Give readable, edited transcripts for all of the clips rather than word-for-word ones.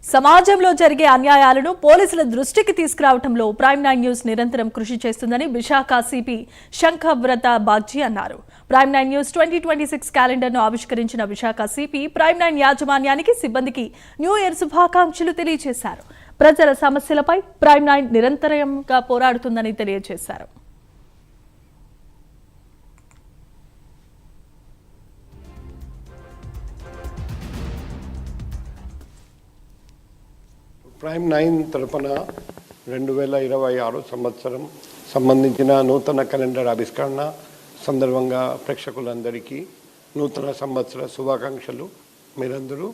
సమాజంలో జరిగే అన్యాయాలను పోలీసుల దృష్టికి తీసుకురావడంలో ప్రైమ్ 9 న్యూస్ నిరంతరం కృషి చేస్తుందని విశాఖ సిపి శంఖవ్రత బాగ్జీ అన్నారు. ప్రైమ్ 9 న్యూస్ 2026 క్యాలెండర్ను ఆవిష్కరించిన విశాఖ సిపి ప్రైమ్ 9 యాజమాన్యానికి సిబ్బందికి న్యూ ఇయర్ శుభాకాంక్షలు తెలియజేశారు. ప్రజల సమస్యలపై ప్రైమ్ 9 నిరంతరంగా పోరాడుతుందని తెలియజేశారు. ప్రైమ్ 9 తరపున 2026 సంవత్సరం సంబంధించిన నూతన క్యాలెండర్ ఆవిష్కరణ సందర్భంగా ప్రేక్షకులందరికీ నూతన సంవత్సర శుభాకాంక్షలు. మీరందరూ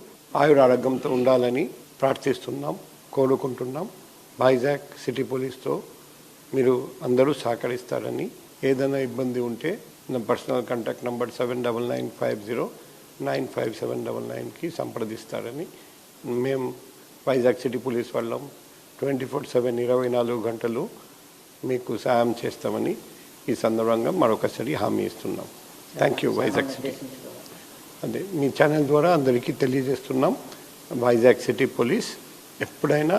ఆయురారోగ్యంతో ఉండాలని ప్రార్థిస్తున్నాం, కోరుకుంటున్నాం. వైజాగ్ సిటీ పోలీస్తో మీరు అందరూ సహకరిస్తారని, ఏదైనా ఇబ్బంది ఉంటే నా పర్సనల్ కాంటాక్ట్ నెంబర్ 7995095799కి సంప్రదిస్తారని, మేము వైజాగ్ సిటీ పోలీస్ వాళ్ళం 24/7 24 గంటలు మీకు సాయం చేస్తామని ఈ సందర్భంగా మరొకసారి హామీ ఇస్తున్నాం. Thank you. వైజాగ్ సిటీ అదే మీ ఛానల్ ద్వారా అందరికీ తెలియజేస్తున్నాం. వైజాగ్ సిటీ పోలీస్ ఎప్పుడైనా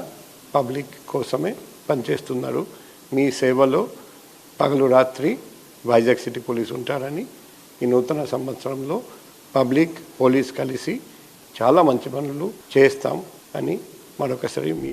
పబ్లిక్ కోసమే పనిచేస్తున్నారు. మీ సేవలో పగలు రాత్రి వైజాగ్ సిటీ పోలీస్ ఉంటారని, ఈ నూతన సంవత్సరంలో పబ్లిక్ పోలీస్ కలిసి చాలా మంచి పనులు చేస్తాం అని మరొకసారి మీ